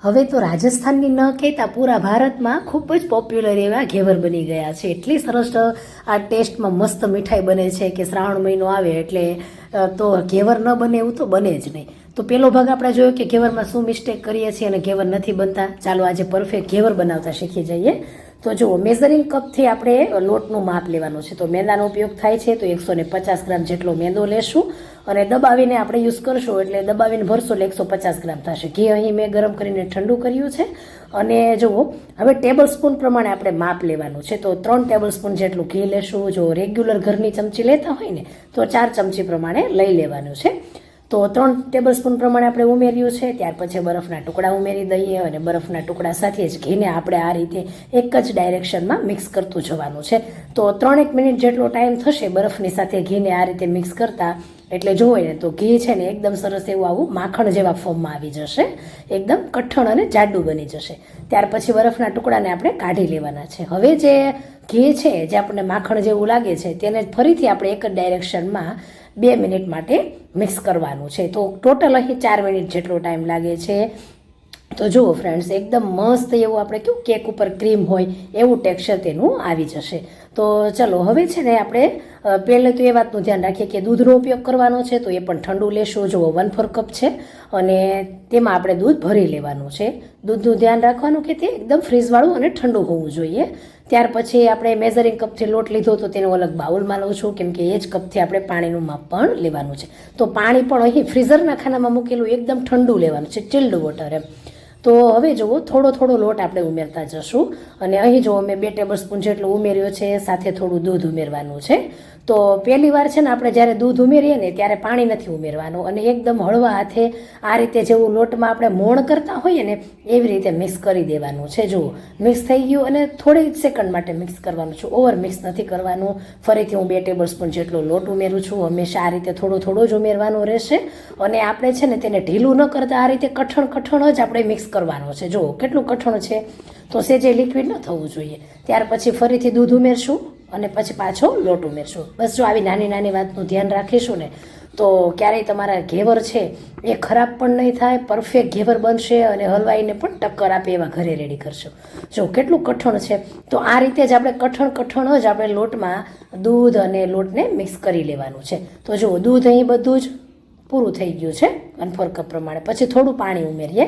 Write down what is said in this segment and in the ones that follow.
હવે તો રાજસ્થાનની ન કહેતા પૂરા ભારતમાં ખૂબ જ પોપ્યુલર એવા ઘેવર બની ગયા છે. એટલી સરસ આ ટેસ્ટમાં મસ્ત મીઠાઈ બને છે કે શ્રાવણ મહિનો આવે એટલે તો ઘેવર ન બને એવું તો બને જ નહીં. તો પેલો ભાગ આપણે જોયો કે ઘેવરમાં શું મિસ્ટેક કરીએ છીએ અને ઘેવર નથી બનતા. ચાલો આજે પરફેક્ટ ઘેવર બનાવતા શીખી જઈએ. તો જુઓ, મેઝરિંગ કપથી આપણે લોટનું માપ લેવાનું છે. તો મેંદાનો ઉપયોગ થાય છે તો 150 ગ્રામ જેટલો મેંદો લેશું અને દબાવીને આપણે યુઝ કરશું, એટલે દબાવીને ભરશો એટલે 150 ગ્રામ થશે. ઘી અહીં મેં ગરમ કરીને ઠંડુ કર્યું છે. અને જુઓ, હવે ટેબલ સ્પૂન પ્રમાણે આપણે માપ લેવાનું છે. તો 3 ટેબલ સ્પૂન જેટલું ઘી લેશું. જો રેગ્યુલર ઘરની ચમચી લેતા હોય ને તો 4 ચમચી પ્રમાણે લઈ લેવાનું છે. તો 3 ટેબલ સ્પૂન પ્રમાણે આપણે ઉમેર્યું છે. ત્યાર પછી બરફના ટુકડા ઉમેરી દઈએ અને બરફના ટુકડા સાથે જ ઘીને આપણે આ રીતે એક જ ડાયરેક્શનમાં મિક્સ કરતું જવાનું છે. તો 3-1 મિનિટ જેટલો ટાઈમ થશે બરફની સાથે ઘીને આ રીતે મિક્સ કરતા. એટલે જોઈએ ને તો ઘી છે ને એકદમ સરસ એવું આવું માખણ જેવા ફોર્મમાં આવી જશે, એકદમ કઠણ અને જાડું બની જશે. ત્યાર પછી બરફના ટુકડાને આપણે કાઢી લેવાના છે. હવે જે ઘી છે જે આપણને માખણ જેવું લાગે છે તેને ફરીથી આપણે એક જ ડાયરેક્શનમાં 2 મિનિટ માટે મિક્સ કરવાનું છે. તો ટોટલ અહીં 4 મિનિટ જેટલો ટાઈમ લાગે છે. તો જુઓ ફ્રેન્ડ્સ, એકદમ મસ્ત એવું આપણે કેવું કેક ઉપર ક્રીમ હોય એવું ટેક્સચર તેનું આવી જશે. તો ચલો હવે છે ને આપણે પહેલે તો એ વાતનું ધ્યાન રાખીએ કે દૂધનો ઉપયોગ કરવાનો છે. તો એ પણ ઠંડુ લેશું. જુઓ 1/4 કપ છે અને તેમાં આપણે દૂધ ભરી લેવાનું છે. દૂધનું ધ્યાન રાખવાનું કે તે એકદમ ફ્રીઝવાળું અને ઠંડુ હોવું જોઈએ. ત્યાર પછી આપણે મેઝરિંગ કપથી લોટ લીધો તો તેનો અલગ બાઉલમાં લઉં છું, કેમ કે એ જ કપથી આપણે પાણીનું માપ પણ લેવાનું છે. તો પાણી પણ અહીં ફ્રીઝરના ખાનામાં મૂકેલું એકદમ ઠંડુ લેવાનું છે, ચિલ્ડ વોટર એમ. તો હવે જુઓ, થોડો લોટ આપણે ઉમેરતા જશું અને અહીં જુઓ મેં 2 ટેબલ સ્પૂન જેટલું ઉમેર્યો છે, સાથે થોડું દૂધ ઉમેરવાનું છે. તો પહેલી વાર છે ને આપણે જ્યારે દૂધ ઉમેરીએ ને ત્યારે પાણી નથી ઉમેરવાનું અને એકદમ હળવા હાથે આ રીતે જેવું લોટમાં આપણે મોણ કરતા હોઈએ ને એવી રીતે મિક્સ કરી દેવાનું છે. જુઓ, મિક્સ થઈ ગયું અને થોડી જ સેકન્ડ માટે મિક્સ કરવાનું છે, ઓવર મિક્સ નથી કરવાનું. ફરીથી હું 2 ટેબલ સ્પૂન જેટલો લોટ ઉમેરું છું. હંમેશા આ રીતે થોડો જ ઉમેરવાનો રહેશે અને આપણે છે ને તેને ઢીલું ન કરતા આ રીતે કઠણ જ આપણે મિક્સ કરવાનો છે. જુઓ કેટલું કઠણ છે, તો સેજે લિક્વિડ ન થવું જોઈએ. ત્યાર પછી ફરીથી દૂધ ઉમેરશું અને પછી પાછો લોટ ઉમેરશું. બસ જો આવી નાની વાતનું ધ્યાન રાખીશું ને તો ક્યારેય તમારા ઘેવર છે એ ખરાબ પણ નહીં થાય, પરફેક્ટ ઘેવર બનશે અને હલવાઈને પણ ટક્કર આપે એવા ઘરે રેડી કરશો. જો કેટલું કઠણ છે, તો આ રીતે જ આપણે કઠણ જ આપણે લોટમાં દૂધ અને લોટને મિક્સ કરી લેવાનું છે. તો જુઓ, દૂધ અહીં બધું જ પૂરું થઈ ગયું છે 1/4 કપ પ્રમાણે. પછી થોડું પાણી ઉમેરીએ.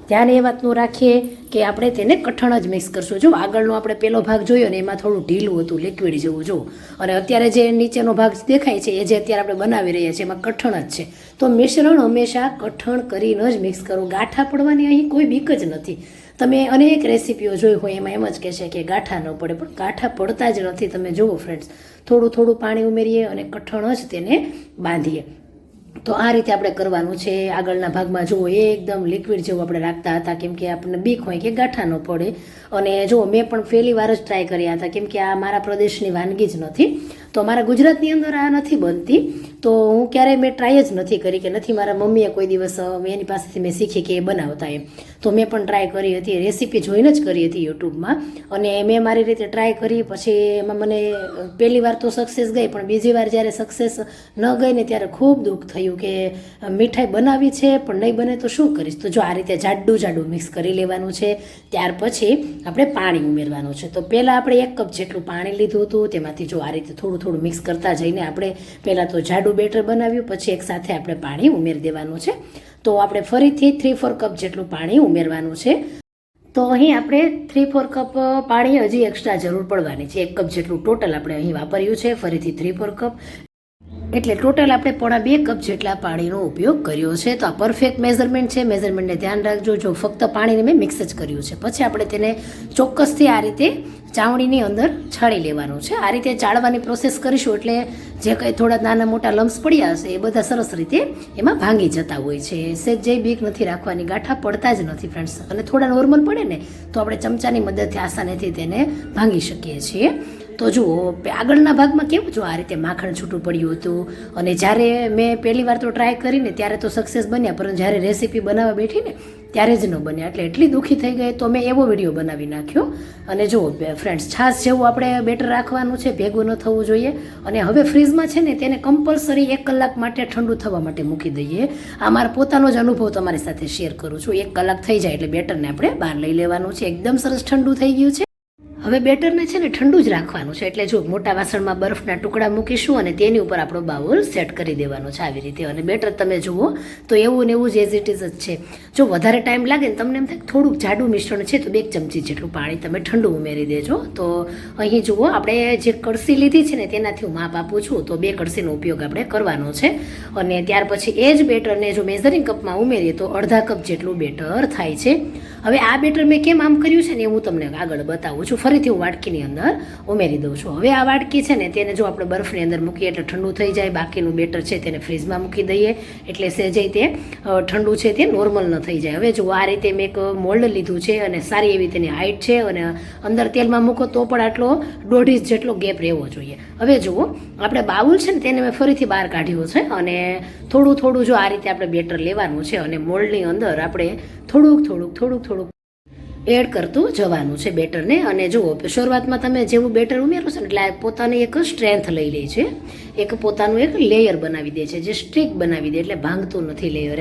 ધ્યાન એ વાતનું રાખીએ કે આપણે તેને કઠણ જ મિક્સ કરશું. જો આગળનો આપણે પેલો ભાગ જોયો ને એમાં થોડું ઢીલું હતું, લિક્વિડ જેવું. જો અને અત્યારે જે નીચેનો ભાગ દેખાય છે એ જે અત્યારે આપણે બનાવી રહ્યા છીએ એમાં કઠણ જ છે. તો મિશ્રણ હંમેશા કઠણ કરીને જ મિક્સ કરવું. ગાંઠા પડવાની અહીં કોઈ બીક જ નથી. તમે અનેક રેસીપીઓ જોઈ હોય એમાં એમ જ કહેશે કે ગાંઠા ન પડે, પણ ગાંઠા પડતા જ નથી. તમે જુઓ ફ્રેન્ડ્સ, થોડું પાણી ઉમેરીએ અને કઠણ જ તેને બાંધીએ. તો આ રીતે આપણે કરવાનું છે. આગળના ભાગમાં જુઓ એકદમ લિક્વિડ જેવું આપણે રાખતા હતા, કેમ કે આપણને બીક હોય કે ગાંઠા ન પડે. અને જુઓ, મેં પણ પહેલી વાર જ ટ્રાય કર્યા હતા, કેમ કે આ મારા પ્રદેશની વાનગી જ નથી. તો મારા ગુજરાતની અંદર આ નથી બનતી, તો હું ક્યારેય મેં ટ્રાય જ નથી કરી કે નથી મારા મમ્મીએ કોઈ દિવસ એની પાસેથી મેં શીખી કે એ બનાવતા એમ. તો મેં પણ ટ્રાય કરી હતી, રેસીપી જોઈને જ કરી હતી યુટ્યુબમાં. અને મેં મારી રીતે ટ્રાય કરી. પછી એમાં મને પહેલી વાર તો સક્સેસ ગઈ, પણ બીજી વાર જ્યારે સક્સેસ ન ગઈ ને ત્યારે ખૂબ દુઃખ થયું કે મીઠાઈ બનાવી છે પણ નહીં બને તો શું કરીશ. તો જો આ રીતે જાડું મિક્સ કરી લેવાનું છે. ત્યાર પછી આપણે પાણી ઉમેરવાનું છે. તો પહેલાં આપણે 1 કપ જેટલું પાણી લીધું હતું, તેમાંથી જો આ રીતે થોડું મિક્સ કરતા જઈને આપણે પહેલાં તો જાડું બેટર બનાવ્યું, પછી એક સાથે આપણે પાણી ઉમેરી દેવાનું છે. તો આપણે ફરીથી 3/4 કપ જેટલું પાણી ઉમેરવાનું છે. તો અહીં આપણે 3/4 કપ પાણી હજી એક્સ્ટ્રા જરૂર પડવાની છે. 1 કપ જેટલું ટોટલ આપણે અહીં વાપર્યું છે, ફરીથી 3/4 કપ, એટલે ટોટલ આપણે 2.5 કપ જેટલા પાણીનો ઉપયોગ કર્યો છે. તો આ પરફેક્ટ મેઝરમેન્ટ છે. મેઝરમેન્ટને ધ્યાન રાખજો. જો ફક્ત પાણીને મેં મિક્સ જ કર્યું છે. પછી આપણે તેને ચોક્કસથી આ રીતે ચાવણીની અંદર ચાળી લેવાનું છે. આ રીતે ચાળવાની પ્રોસેસ કરીશું એટલે જે કંઈ થોડા નાના મોટા લમ્સ પડ્યા હશે એ બધા સરસ રીતે એમાં ભાંગી જતા હોય છે. સેજ જે બીક નથી રાખવાની, ગાંઠા પડતા જ નથી ફ્રેન્ડ્સ. અને થોડા નોર્મલ પડે ને તો આપણે ચમચાની મદદથી આસાનીથી તેને ભાંગી શકીએ છીએ. તો જુઓ, આગળના ભાગમાં કેવું જો આ રીતે માખણ છૂટું પડ્યું હતું. અને જ્યારે મેં પહેલી વાર તો ટ્રાય કરીને ત્યારે તો સક્સેસ બન્યા, પરંતુ જ્યારે રેસીપી બનાવવા બેઠી ને ત્યારે જ ન બન્યા. એટલે એટલી દુઃખી થઈ ગઈ તો મેં એવો વિડીયો બનાવી નાખ્યો. અને જુઓ ફ્રેન્ડ્સ, છાશ જેવું આપણે બેટર રાખવાનું છે, ભેગું ન થવું જોઈએ. અને હવે ફ્રીજમાં છે ને તેને કમ્પલસરી 1 કલાક માટે ઠંડુ થવા માટે મૂકી દઈએ. આ મારો પોતાનો જ અનુભવ તમારી સાથે શેર કરું છું. 1 કલાક થઈ જાય એટલે બેટરને આપણે બહાર લઈ લેવાનું છે. એકદમ સરસ ઠંડુ થઈ ગયું છે. હવે બેટરને છે ને ઠંડુ જ રાખવાનું છે. એટલે જો મોટા વાસણમાં બરફના ટુકડા મૂકીશું અને તેની ઉપર આપણો બાઉલ સેટ કરી દેવાનો છે આવી રીતે. અને બેટર તમે જુઓ તો એવું ને એવું જ એઝ ઇટ ઇઝ જ છે. જો વધારે ટાઈમ લાગે ને તમને એમ થાય થોડુંક જાડું મિશ્રણ છે તો 2 ચમચી જેટલું પાણી તમે ઠંડુ ઉમેરી દેજો. તો અહીં જુઓ આપણે જે કળસી લીધી છે ને તેનાથી હું માપ આપું છું. તો 2 કળસીનો ઉપયોગ આપણે કરવાનો છે. અને ત્યાર પછી એ જ બેટરને જો મેઝરિંગ કપમાં ઉમેરીએ તો અડધા કપ જેટલું બેટર થાય છે. હવે આ બેટર મેં કેમ આમ કર્યું છે ને એ હું તમને આગળ બતાવું છું. ફરીથી હું વાટકીની અંદર ઉમેરી દઉં છું. હવે આ વાટકી છે ને તેને જો આપણે બરફની અંદર મૂકીએ એટલે ઠંડુ થઈ જાય. બાકીનું બેટર છે તેને ફ્રીજમાં મૂકી દઈએ એટલે સહેજે તે ઠંડુ છે તે નોર્મલ ન થઈ જાય. હવે જો આ રીતે મેં એક મોલ્ડ લીધું છે અને સારી એવી તેની હાઇટ છે અને અંદર તેલમાં મૂકો તો પણ આટલો 1.5 ઇંચ જેટલો ગેપ રહેવો જોઈએ. હવે જુઓ આપણે બાઉલ છે ને તેને મેં ફરીથી બહાર કાઢ્યો છે અને થોડું થોડું જો આ રીતે આપણે બેટર લેવાનું છે અને મોલ્ડની અંદર આપણે થોડુંક એડ કરતું જવાનું છે બેટરને. અને જુઓ શરૂઆતમાં તમે જેવું બેટર ઉમેરો છો ને એટલે પોતાની એક સ્ટ્રેન્થ લઈ લે છે, એક પોતાનું એક લેયર બનાવી દે છે, જે સ્ટ્રીક બનાવી દે એટલે ભાંગતું નથી લેયર.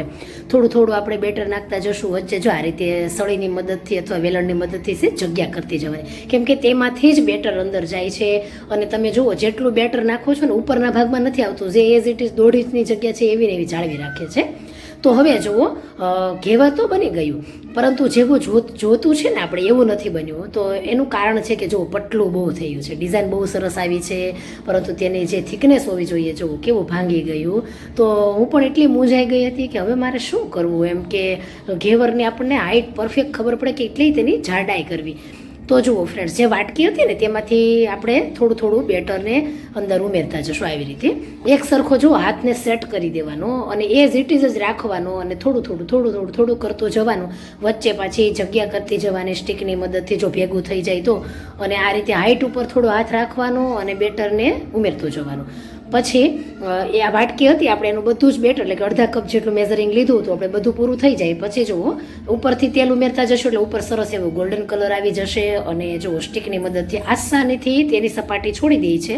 થોડું આપણે બેટર નાખતા જશું વચ્ચે જો આ રીતે સળીની મદદથી અથવા વેલણની મદદથી જગ્યા કરતી જવાની, કેમ કે તેમાંથી જ બેટર અંદર જાય છે. અને તમે જુઓ જેટલું બેટર નાખો છો ને ઉપરના ભાગમાં નથી આવતું, જે એઝ ઇટ ઇઝ 1.5 ઇંચની જગ્યા છે એવી ને એવી જાળવી રાખે છે. તો હવે જુઓ ઘેવર તો બની ગયું, પરંતુ જેવું જોતું છે ને આપણે એવું નથી બન્યું. તો એનું કારણ છે કે જો પટલું બહુ થયું છે, ડિઝાઇન બહુ સરસ આવી છે, પરંતુ તેની જે થિકનેસ હોવી જોઈએ જો કેવું ભાંગી ગયું. તો હું પણ એટલી મૂંઝાઈ ગઈ હતી કે હવે મારે શું કરવું, એમ કે ઘેવરની આપણને હાઈટ પરફેક્ટ ખબર પડે કે એટલી તેની જાડાઈ કરવી. તો જુઓ ફ્રેન્ડ્સ, જે વાટકી હતી ને તેમાંથી આપણે થોડું બેટરને અંદર ઉમેરતા જશું આવી રીતે. એક સરખો જો હાથને સેટ કરી દેવાનો અને એઝ ઇટ ઇઝ જ રાખવાનો અને થોડું કરતું જવાનું. વચ્ચે પાછી જગ્યા કરતી જવાની સ્ટીકની મદદથી જો ભેગું થઈ જાય તો. અને આ રીતે હાઈટ ઉપર થોડો હાથ રાખવાનો અને બેટરને ઉમેરતું જવાનું. પછી એ આ વાટકી હતી આપણે એનું બધું જ બેટર એટલે કે અડધા કપ જેટલું મેઝરિંગ લીધું તો આપણે બધું પૂરું થઈ જાય. પછી જુઓ ઉપરથી તેલ ઉમેરતા જશું એટલે ઉપર સરસ એવું ગોલ્ડન કલર આવી જશે. અને જુઓ સ્ટીકની મદદથી આસાનીથી તેની સપાટી છોડી દે છે.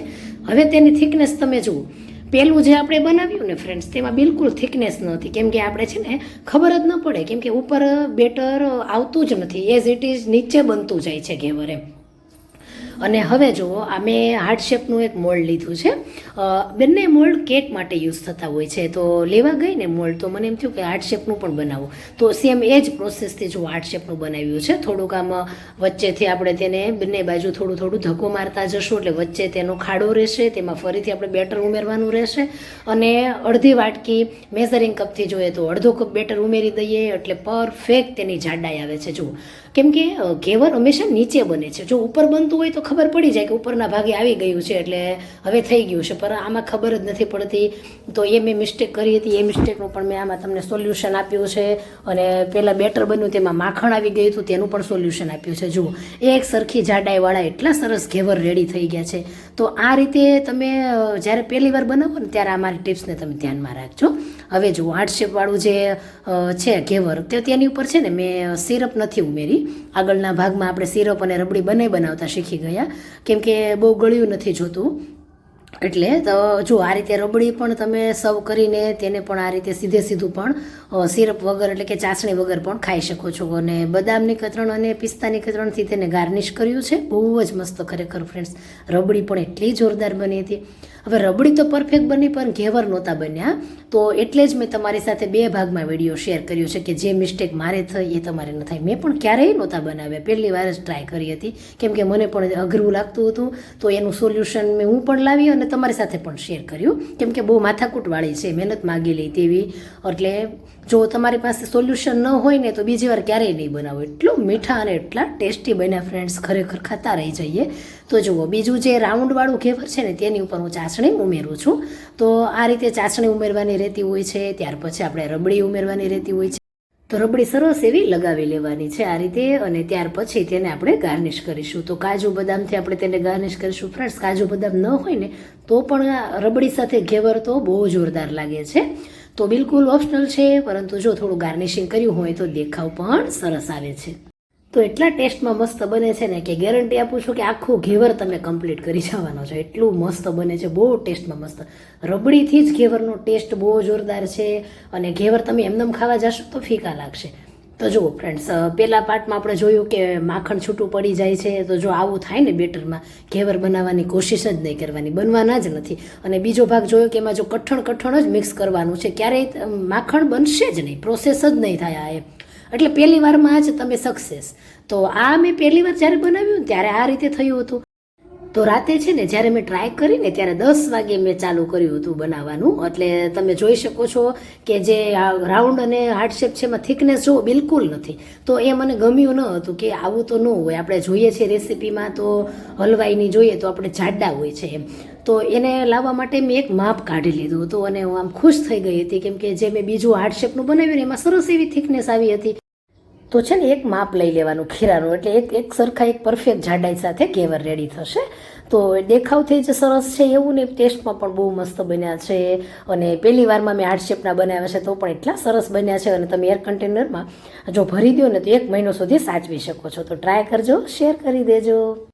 હવે તેની થિકનેસ તમે જુઓ, પેલું જે આપણે બનાવ્યું ને ફ્રેન્ડ્સ તેમાં બિલકુલ થિકનેસ નહોતી, કેમ કે આપણે છે ને ખબર જ ન પડે, કેમ કે ઉપર બેટર આવતું જ નથી, એઝ ઇટ ઇઝ નીચે બનતું જાય છે ઘેવર એમ. અને હવે જુઓ આ મેં હાર્ટ શેપનું એક મોલ્ડ લીધું છે. બંને મોલ્ડ કેક માટે યુઝ થતા હોય છે. તો લેવા ગઈ ને મોલ્ડ તો મને એમ થયું કે હાર્ટ શેપનું પણ બનાવું. તો સેમ એ જ પ્રોસેસથી જો હાર્ટ શેપનું બનાવ્યું છે. થોડુંક આમ વચ્ચેથી આપણે તેને બંને બાજુ થોડું ધક્કો મારતા જશું એટલે વચ્ચે તેનો ખાડો રહેશે, તેમાં ફરીથી આપણે બેટર ઉમેરવાનું રહેશે. અને અડધી વાટકી મેઝરિંગ કપથી જોઈએ તો અડધો કપ બેટર ઉમેરી દઈએ એટલે પરફેક્ટ તેની જાડાઈ આવે છે. જુઓ, કેમ કે ઘેવર હંમેશા નીચે બને છે. જો ઉપર બનતું હોય તો ખબર પડી જાય કે ઉપરના ભાગે આવી ગયું છે એટલે હવે થઈ ગયું છે, પણ આમાં ખબર જ નથી પડતી. તો એ મેં મિસ્ટેક કરી હતી, એ મિસ્ટેકનું પણ મેં આમાં તમને સોલ્યુશન આપ્યું છે. અને પહેલાં બેટર બન્યું તેમાં માખણ આવી ગયું હતું તેનું પણ સોલ્યુશન આપ્યું છે. જુઓ એક સરખી જાડાઈવાળા એટલા સરસ ઘેવર રેડી થઈ ગયા છે. તો આ રીતે તમે જ્યારે પહેલી વાર બનાવો ને ત્યારે આ મારી ટિપ્સને તમે ધ્યાનમાં રાખજો. હવે જુઓ હાર્ટ શેપવાળું જે છે ઘેવર તો તેની ઉપર છે ને મેં સિરપ નથી ઉમેરી. આગળના ભાગમાં આપણે સિરપ અને રબડી બંને બનાવતા શીખી ગયા, કેમ કે બહુ ગળ્યું નથી જોતું. એટલે તો જો આ રીતે રબડી પણ તમે સર્વ કરીને તેને પણ આ રીતે સીધું પણ સિરપ વગર એટલે કે ચાસણી વગર પણ ખાઈ શકો છો. અને બદામની કતરણ અને પિસ્તાની કતરણથી તેને ગાર્નિશ કર્યું છે. બહુ જ મસ્ત ખરેખર ફ્રેન્ડ્સ. રબડી પણ એટલી જોરદાર બની હતી. હવે રબડી તો પરફેક્ટ બની પણ ઘેવર નહોતા બન્યા. તો એટલે જ મેં તમારી સાથે 2 ભાગમાં વિડીયો શેર કર્યો છે કે જે મિસ્ટેક મારે થઈ એ તમારે ન થાય. મેં પણ ક્યારેય નહોતા બનાવ્યા, પહેલી વાર જ ટ્રાય કરી હતી, કેમ કે મને પણ અઘરું લાગતું હતું. તો એનું સોલ્યુશન હું પણ લાવી અને તમારી સાથે પણ શેર કર્યું, કેમ કે બહુ માથાકૂટવાળી છે, મહેનત માગી લે તેવી. એટલે જો તમારી પાસે સોલ્યુશન ન હોય ને તો બીજી વાર ક્યારેય નહીં બનાવો. એટલું મીઠા અને એટલા ટેસ્ટી બન્યા ફ્રેન્ડ્સ, ખરેખર ખાતા રહી જઈએ. તો જુઓ બીજું જે રાઉન્ડવાળું ઘેવર છે ને તેની ઉપર હું ચાસણી ઉમેરું છું. તો આ રીતે ચાસણી ઉમેરવાની રહેતી હોય છે. ત્યાર પછી આપણે રબડી ઉમેરવાની રહેતી હોય છે. તો રબડી સરસ એવી લગાવી લેવાની છે આ રીતે. અને ત્યાર પછી તેને આપણે ગાર્નિશ કરીશું. તો કાજુ બદામથી આપણે તેને ગાર્નિશ કરીશું. ફ્રેન્ડ્સ કાજુ બદામ ન હોય ને તો પણ રબડી સાથે ઘેવર તો બહુ જોરદાર લાગે છે. તો બિલકુલ ઓપ્શનલ છે, પરંતુ જો થોડું ગાર્નિશિંગ કર્યું હોય તો દેખાવ પણ સરસ આવે છે. તો એટલા ટેસ્ટમાં મસ્ત બને છે ને કે ગેરંટી આપું છું કે આખું ઘેવર તમે કમ્પ્લીટ કરી જવાનો છો. એટલું મસ્ત બને છે, બહુ ટેસ્ટમાં મસ્ત. રબડીથી જ ઘેવરનો ટેસ્ટ બહુ જોરદાર છે, અને ઘેવર તમે એમનેમ ખાવા જશો તો ફીકા લાગશે. તો જુઓ ફ્રેન્ડ્સ, પહેલા પાર્ટમાં આપણે જોયું કે માખણ છૂટું પડી જાય છે. તો જો આવું થાય ને બેટરમાં, ઘેવર બનાવવાની કોશિશ જ નહીં કરવાની, બનવાના જ નથી. અને બીજો ભાગ જોયો કે એમાં જો કઠણ જ મિક્સ કરવાનું છે, ક્યારેય માખણ બનશે જ નહીં, પ્રોસેસ જ નહીં થાય આ એમ. એટલે પહેલી વારમાં જ તમે સક્સેસ. તો આ મેં પહેલી વાર જ્યારે બનાવ્યું ને ત્યારે આ રીતે થયું હતું. તો રાતે છે ને જ્યારે મેં ટ્રાય કરીને ત્યારે 10 વાગે મેં ચાલુ કર્યું હતું બનાવવાનું. એટલે તમે જોઈ શકો છો કે જે રાઉન્ડ અને હાર્ટ શેપ છે એમાં થિકનેસ જો બિલકુલ નથી. તો એ મને ગમ્યું ન હતું કે આવું તો ન હોય. આપણે જોઈએ છીએ રેસીપીમાં તો હલવાઈની જોઈએ તો આપણે જાડા હોય છે એમ. તો એને લાવવા માટે મેં એક માપ કાઢી લીધું હતું, અને હું આમ ખુશ થઈ ગઈ હતી, કેમ કે જે મેં બીજું હાર્ટ શેપનું બનાવ્યું ને એમાં સરસ એવી થિકનેસ આવી હતી. તો છે ને એક માપ લઈ લેવાનું ખીરાનું, એટલે એક સરખા એક પરફેક્ટ જાડાઈ સાથે ઘેવર રેડી થશે. તો દેખાવથી જ સરસ છે એવું ને ટેસ્ટમાં પણ બહુ મસ્ત બન્યા છે. અને પહેલી વારમાં મેં હાર્ટ શેપના બનાવ્યા છે તો પણ એટલા સરસ બન્યા છે. અને તમે એર કન્ટેનરમાં જો ભરી દો ને તો 1 મહિનો સુધી સાચવી શકો છો. તો ટ્રાય કરજો, શેર કરી દેજો.